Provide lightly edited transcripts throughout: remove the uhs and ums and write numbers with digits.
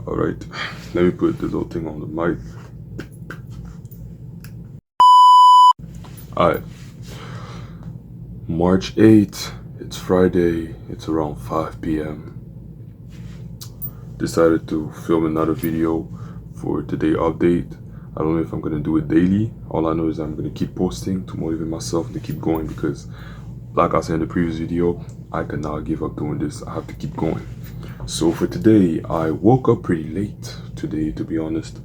Alright, let me put this little thing on the mic. Alright, March 8th, it's Friday, it's around 5 p.m. Decided to film another video for today update. I don't know if I'm gonna do it daily. All I know is I'm gonna keep posting to motivate myself to keep going because, like I said in the previous video, I cannot give up doing this. I have to keep going. So for today, I woke up pretty late today, to be honest.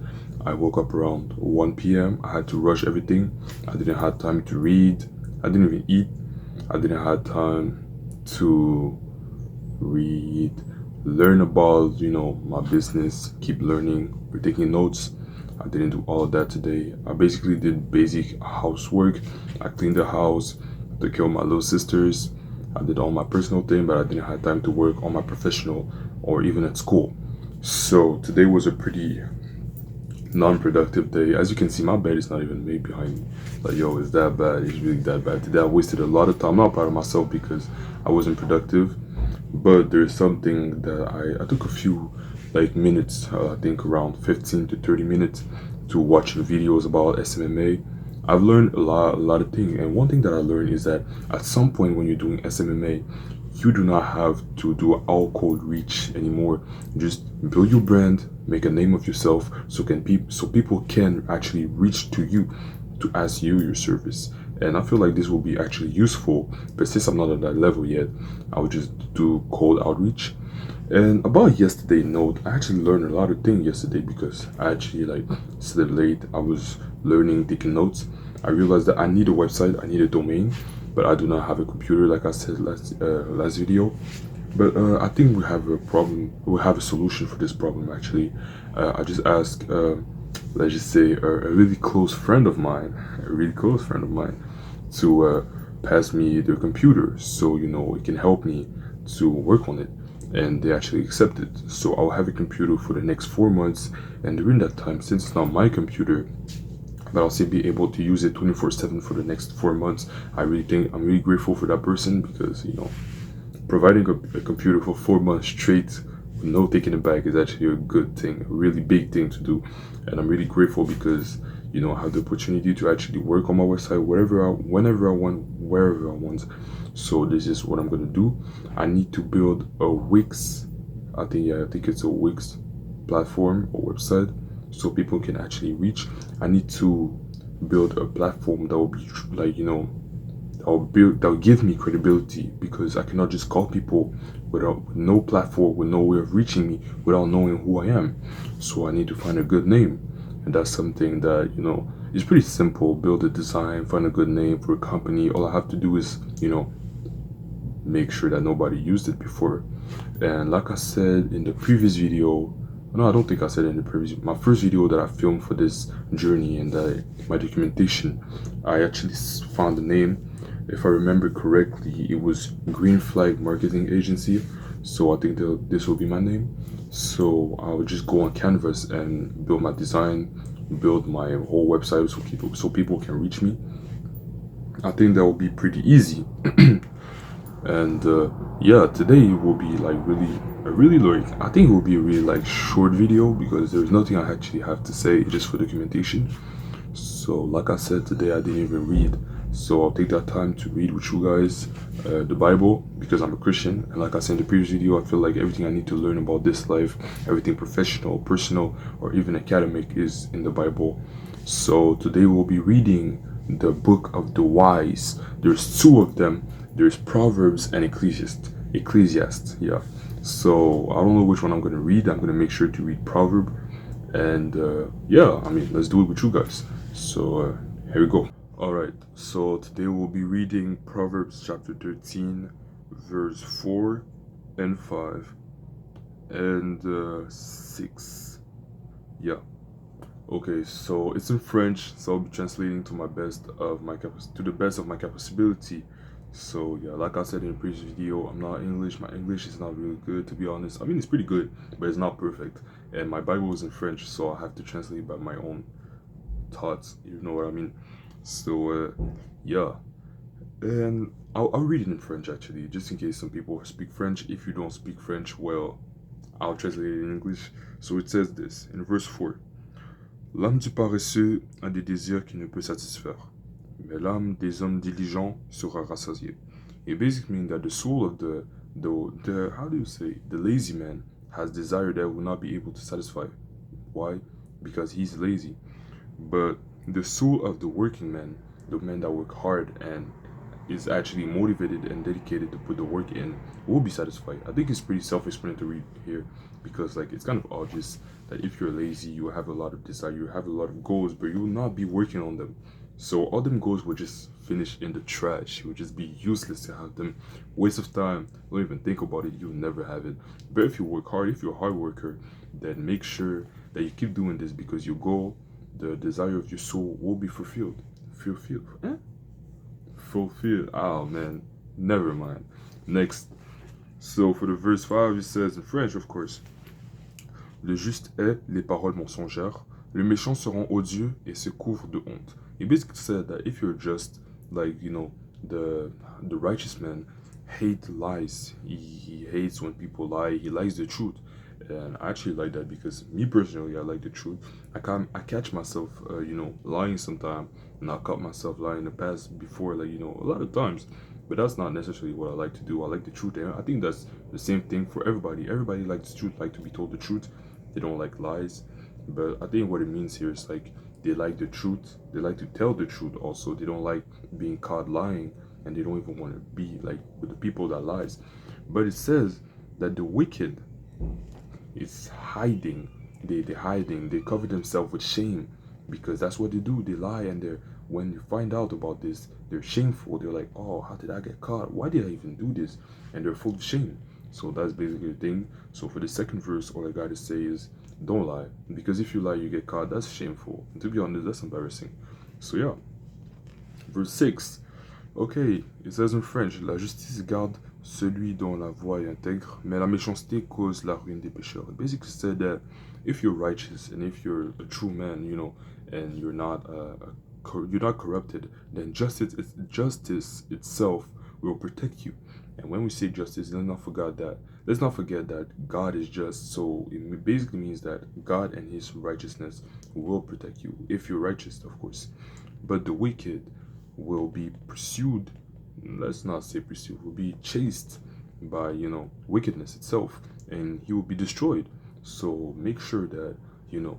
I woke up around 1 p.m. I had to rush everything. I didn't have time to read. I didn't even eat. I didn't have time to read, learn about, my business, keep learning, we're taking notes. I didn't do all of that today. I basically did basic housework. I cleaned the house, took care of my little sisters. I did all my personal thing, but I didn't have time to work on my professional or even at school. So today was a pretty non-productive day. As you can see, my bed is not even made behind me. Like, yo, it's that bad. It's really that bad. Today I wasted a lot of time. I'm not proud of myself because I wasn't productive, but there's something that I took a few minutes, I think around 15 to 30 minutes to watch the videos about SMMA. I've learned a lot of things, and one thing that I learned is that at some point when you're doing SMMA, you do not have to do all cold reach anymore. Just build your brand, make a name of yourself, so people can actually reach to you to ask you your service. And I feel like this will be actually useful, but since I'm not at that level yet, I would just do cold outreach. And about yesterday note, I actually learned a lot of things yesterday because I actually slept late. I was learning, taking notes. I realized that I need a website, I need a domain, but I do not have a computer like I said last video. But I think we have a problem. We have a solution for this problem actually. I just asked, let's just say, a really close friend of mine, to pass me their computer so it can help me to work on it, and they actually accepted. So I'll have a computer for the next 4 months, and during that time, since it's not my computer, but I'll still be able to use it 24/7 for the next 4 months. I really think I'm really grateful for that person because providing a computer for 4 months straight with no taking it back is actually a good thing, a really big thing to do. And I'm really grateful because I have the opportunity to actually work on my website whenever I want, wherever I want. So this is what I'm gonna do. I need to build a Wix. I think it's a Wix platform or website so people can actually reach. I need to build a platform that will be that'll give me credibility because I cannot just call people with no platform, with no way of reaching me, without knowing who I am. So I need to find a good name, and that's something that is pretty simple. Build a design, find a good name for a company. All I have to do is make sure that nobody used it before. And like I said in the previous video, no, I don't think I said it in the previous, my first video that I filmed for this journey and my documentation, I actually found the name. If I remember correctly, it was Green Flag Marketing Agency. So I think this will be my name. So I would just go on Canvas and build my design, build my whole website so people can reach me. I think that will be pretty easy. And yeah, today will be I think it will be a really short video because there's nothing I actually have to say, just for documentation. So like I said, today I didn't even read, so I'll take that time to read with you guys the Bible because I'm a Christian. And like I said in the previous video, I feel like everything I need to learn about this life, everything professional, personal, or even academic, is in the Bible. So today we'll be reading the book of the wise. There's two of them. There's Proverbs and Ecclesiastes, yeah. So I don't know which one I'm gonna read. I'm gonna make sure to read Proverb, and yeah, I mean, let's do it with you guys. So here we go. All right. So today we'll be reading Proverbs chapter 13, verse 4 and 5 and 6. Yeah. Okay, so it's in French, so I'll be translating to the best of my capability. So yeah, like I said in the previous video, I'm not English. My English is not really good, to be honest. I mean, it's pretty good, but it's not perfect. And my Bible is in French, so I have to translate by my own thoughts. You know what I mean? So yeah, and I'll read it in French actually, just in case some people speak French. If you don't speak French, well, I'll translate it in English. So it says this in verse 4. L'âme du paresseux a des désirs qu'il ne peut satisfaire, mais l'âme des hommes diligents sera rassasiée. It basically means that the soul of the how do you say, the lazy man has desire that will not be able to satisfy. Why? Because he's lazy. But the soul of the working man, the man that work hard and is actually motivated and dedicated to put the work in, will be satisfied. I think it's pretty self-explanatory here, because like it's kind of obvious that if you're lazy, you have a lot of desire, you have a lot of goals, but you will not be working on them. So all them goals will just finish in the trash. It would just be useless to have them. Waste of time. Don't even think about it. You'll never have it. But if you work hard, if you're a hard worker, then make sure that you keep doing this, because your goal, the desire of your soul, will be fulfilled. Fulfilled. Fulfilled. Oh man. Never mind. Next. So for the verse 5, it says in French, of course. Le juste hait les paroles mensongères, le méchant se rend odieux et se couvre de honte. He basically said that if you're just, like, the righteous man hate lies. He hates when people lie. He likes the truth. And I actually like that, because me personally, I like the truth. I catch myself, lying sometimes, and I caught myself lying in the past before, like, a lot of times. But that's not necessarily what I like to do. I like the truth, and I think that's the same thing for everybody. Everybody likes the truth, like to be told the truth. They don't like lies. But I think what it means here is like they like the truth. They like to tell the truth. Also, they don't like being caught lying, and they don't even want to be like with the people that lies. But it says that the wicked is hiding. They're hiding. They cover themselves with shame, because that's what they do. They lie, and they're, when you find out about this, they're shameful. They're like, oh, how did I get caught? Why did I even do this? And they're full of shame. So that's basically the thing. So for the second verse, all I gotta say is don't lie, because if you lie, you get caught. That's shameful. And to be honest, that's embarrassing. So yeah, verse 6. Okay, it says in French, la justice garde celui dont la voie est intègre, mais la méchanceté cause la ruine des pécheurs. It basically said that if you're righteous and if you're a true man, and you're not corrupted, then justice itself will protect you. And when we say justice, let's not forget that God is just. So it basically means that God and His righteousness will protect you if you're righteous, of course. But the wicked will be pursued. Let's not say pursued. Will be chased by wickedness itself, and he will be destroyed. So make sure that you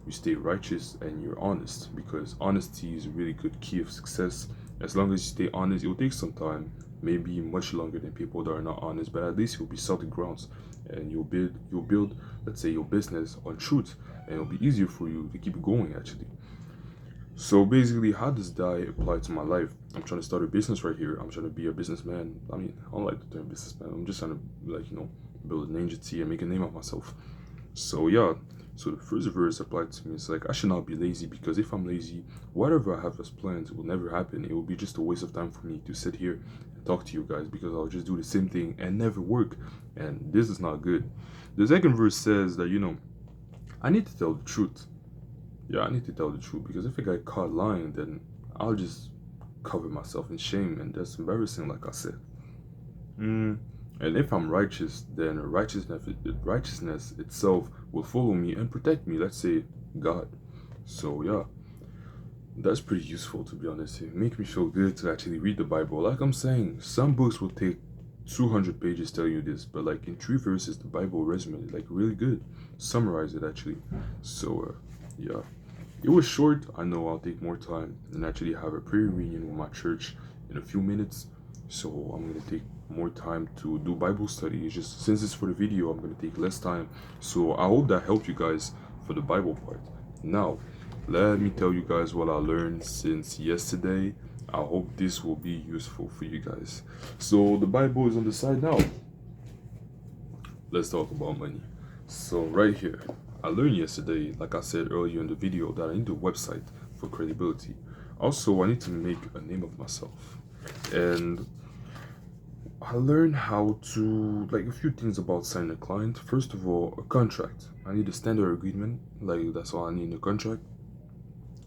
stay righteous and you're honest, because honesty is a really good key of success. As long as you stay honest, it will take some time, maybe much longer than people that are not honest, but at least you'll be solid grounds, and you'll build, let's say, your business on truth, and it'll be easier for you to keep going actually. So basically, how does that apply to my life? I'm trying to start a business right here. I'm trying to be a businessman. I mean, I don't like the term businessman. I'm just trying to, like, build an agency and make a name of myself. So yeah, so the first verse applied to me. It's like I should not be lazy, because if I'm lazy, whatever I have as plans will never happen. It will be just a waste of time for me to sit here and talk to you guys, because I'll just do the same thing and never work. And this is not good. The second verse says that I need to tell the truth. Yeah, I need to tell the truth, because if I get caught lying, then I'll just cover myself in shame, and that's embarrassing, like I said. And if I'm righteous, then righteousness itself will follow me and protect me. Let's say God. So yeah, that's pretty useful, to be honest. It makes me feel good to actually read the Bible. Like I'm saying, some books will take 200 pages telling you this, but like in 3 verses, the Bible resume is like really good. Summarize it actually. So yeah, it was short. I know I'll take more time and actually have a prayer reunion with my church in a few minutes. So I'm gonna take more time to do Bible study. It's just since it's for the video, I'm gonna take less time. So I hope that helped you guys for the Bible part. Now, let me tell you guys what I learned since yesterday. I hope this will be useful for you guys. So the Bible is on the side now. Let's talk about money. So right here, I learned yesterday, like I said earlier in the video, that I need a website for credibility. Also, I need to make a name of myself. And I learned how to, like, a few things about signing a client. First of all, a contract. I need a standard agreement. Like, that's all I need in a contract.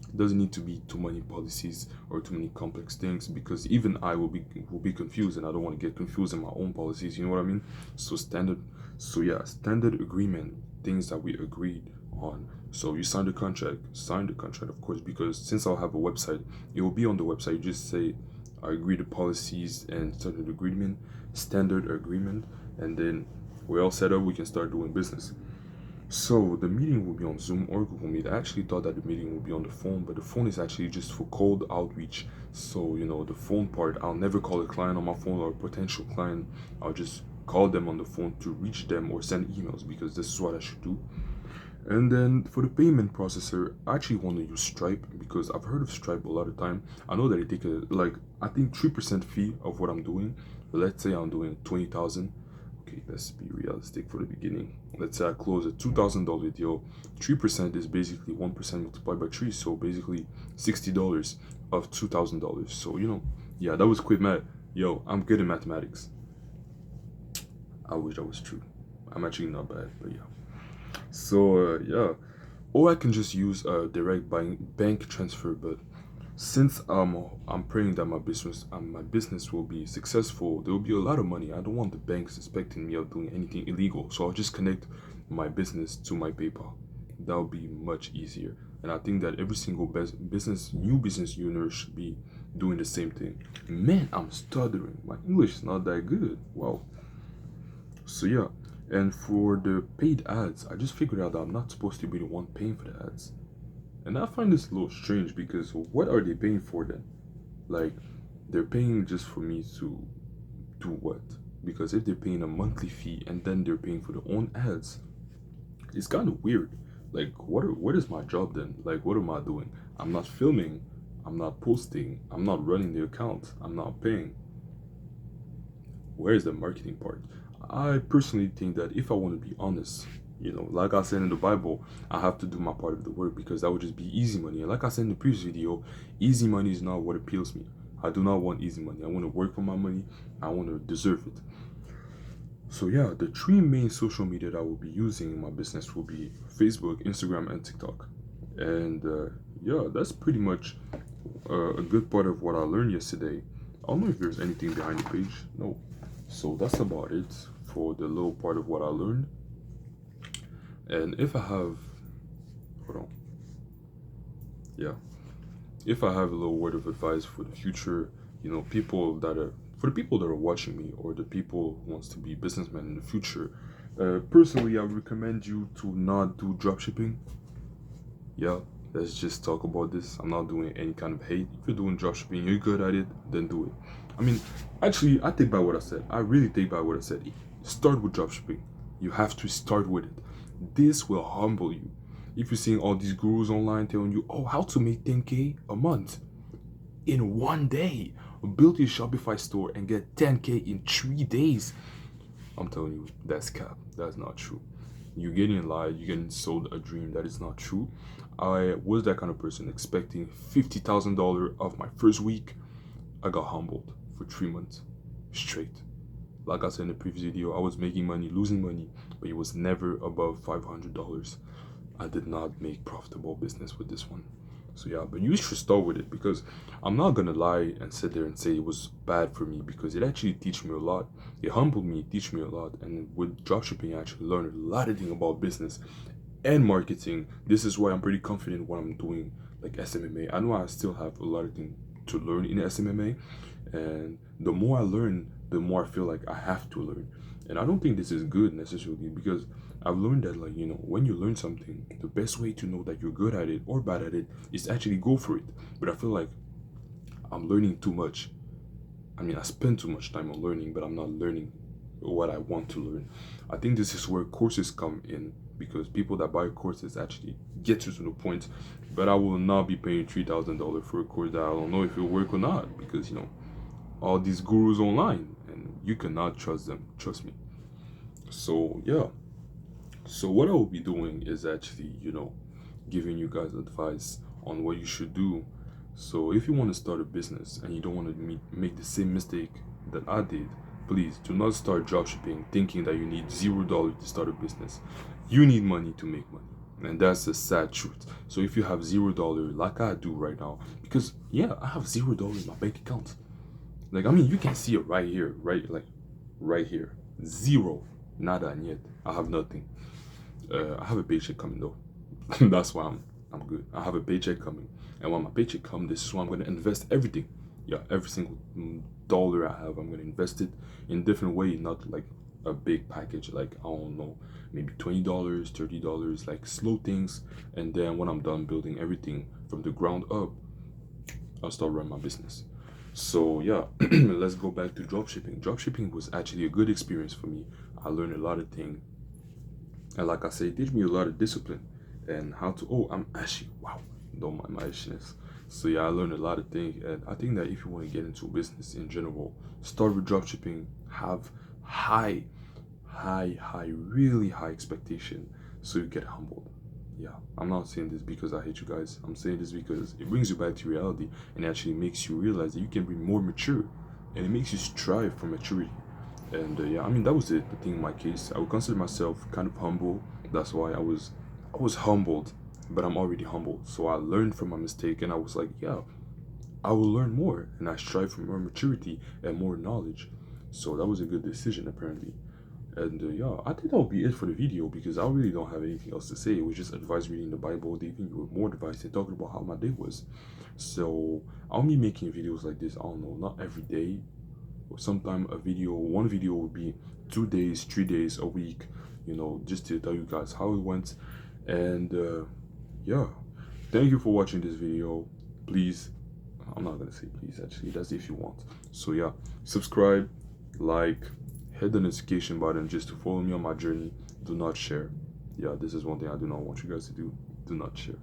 It doesn't need to be too many policies or too many complex things, because even I will be confused, and I don't want to get confused in my own policies. You know what I mean? So standard. So yeah, standard agreement, things that we agreed on. So you sign the contract, of course, because since I'll have a website, it will be on the website. You just say, I agree to policies and standard agreement, and then we're all set up. We can start doing business. So the meeting will be on Zoom or Google Meet. I actually thought that the meeting will be on the phone, but the phone is actually just for cold outreach. So, the phone part, I'll never call a client on my phone or a potential client. I'll just call them on the phone to reach them or send emails, because this is what I should do. And then for the payment processor, I actually want to use Stripe, because I've heard of Stripe a lot of time. I know that it take I think 3% fee of what I'm doing. Let's say I'm doing 20,000. Okay, let's be realistic for the beginning. Let's say I close a $2,000 deal. 3% is basically 1% multiplied by 3, so basically $60 of $2,000. So yeah, that was quick math. Yo, I'm good in mathematics. I wish that was true. I'm actually not bad, but yeah. So yeah, or I can just use a direct bank transfer. But since I'm praying that my business will be successful, there will be a lot of money. I don't want the bank suspecting me of doing anything illegal, so I'll just connect my business to my PayPal. That will be much easier, and I think that every single new business owner should be doing the same thing. Man, I'm stuttering. My English is not that good. Wow. So yeah, and for the paid ads, I just figured out that I'm not supposed to be the one paying for the ads. And I find this a little strange, because what are they paying for then? Like, they're paying just for me to do what? Because if they're paying a monthly fee and then they're paying for their own ads, it's kind of weird. Like, what is my job then? Like, what am I doing? I'm not filming, I'm not posting, I'm not running the account, I'm not paying. Where is the marketing part? I personally think that if I want to be honest, like I said in the Bible, I have to do my part of the work, because that would just be easy money. And like I said in the previous video, easy money is not what appeals me. I do not want easy money. I want to work for my money. I want to deserve it. So yeah, the three main social media that I will be using in my business will be Facebook, Instagram, and TikTok. And yeah, that's pretty much a good part of what I learned yesterday. I don't know if there's anything behind the page. No. So that's about it for the little part of what I learned. And if I have, hold on, yeah, if I have a little word of advice for the future, for the people that are watching me, or the people who wants to be businessmen in the future, personally, I recommend you to not do dropshipping. Yeah, let's just talk about this. I'm not doing any kind of hate. If you're doing dropshipping, you're good at it, then do it. I mean, actually, I take back what I said. I really take back what I said. Start with dropshipping. You have to start with it. This will humble you. If you're seeing all these gurus online telling you, oh, how to make 10K a month in one day, build your Shopify store and get 10K in 3 days. I'm telling you, that's cap. That's not true. You're getting lied. You're getting sold a dream that is not true. I was that kind of person, expecting $50,000 of my first week. I got humbled for 3 months straight. Like I said in the previous video, I was making money, losing money, but it was never above $500. I did not make profitable business with this one. So yeah, but you should start with it, because I'm not gonna lie and sit there and say it was bad for me, because it actually teach me a lot. It humbled me, teach me a lot, and with dropshipping, I actually learned a lot of things about business and marketing. This is why I'm pretty confident what I'm doing, like SMMA. I know I still have a lot of things to learn in SMMA, and the more I learn, the more I feel like I have to learn. And I don't think this is good necessarily, because I've learned that, when you learn something, the best way to know that you're good at it or bad at it is to actually go for it. But I feel like I'm learning too much. I mean, I spend too much time on learning, but I'm not learning what I want to learn. I think this is where courses come in, because people that buy courses actually get you to the point. But I will not be paying $3,000 for a course that I don't know if it'll work or not, because all these gurus online, and you cannot trust them. Trust me. So yeah. So what I will be doing is actually, giving you guys advice on what you should do. So if you want to start a business and you don't want to make the same mistake that I did, please do not start dropshipping thinking that you need $0 to start a business. You need money to make money. And that's the sad truth. So if you have $0 like I do right now, because yeah, I have $0 in my bank account. Like, I mean, you can see it right here, right, like right here, zero, nada, and yet I have nothing. I have a paycheck coming though. That's why I'm good. I have a paycheck coming, and when my paycheck comes, this is why I'm gonna invest everything. Yeah, every single dollar I have, I'm gonna invest it in different way, not like a big package. Like, I don't know, maybe $20, $30, like slow things, and then when I'm done building everything from the ground up, I'll start running my business. So yeah, let's go back to dropshipping. Dropshipping was actually a good experience for me. I learned a lot of things, and like I said, it teach me a lot of discipline and how to. Oh, I'm ashy. Wow, don't mind my ashiness. So yeah, I learned a lot of things, and I think that if you want to get into business in general, start with dropshipping. Have high, really high expectation, so you get humbled. Yeah, I'm not saying this because I hate you guys. I'm saying this because it brings you back to reality and actually makes you realize that you can be more mature, and it makes you strive for maturity. And yeah, I mean that was it. The thing in my case, I would consider myself kind of humble. That's why I was humbled, but I'm already humbled. So I learned from my mistake, and I was like, yeah, I will learn more, and I strive for more maturity and more knowledge. So that was a good decision apparently. And yeah, I think that'll be it for the video because I really don't have anything else to say. It was just advice reading the Bible. They even with more advice and talking about how my day was. So I'll be making videos like this. I don't know, not every day. Or sometime one video will be 2 days, 3 days, a week. Just to tell you guys how it went. And yeah, thank you for watching this video. Please, I'm not gonna say please. Actually, that's if you want. So yeah, subscribe, like, hit the notification button just to follow me on my journey. Do not share. Yeah, this is one thing I do not want you guys to do. Do not share.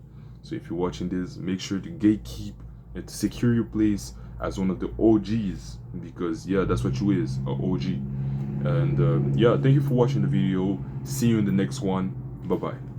So if you're watching this, make sure to gatekeep and to secure your place as one of the OGs, because yeah, that's what you is, a OG. And yeah, thank you for watching the video. See you in the next one. Bye bye.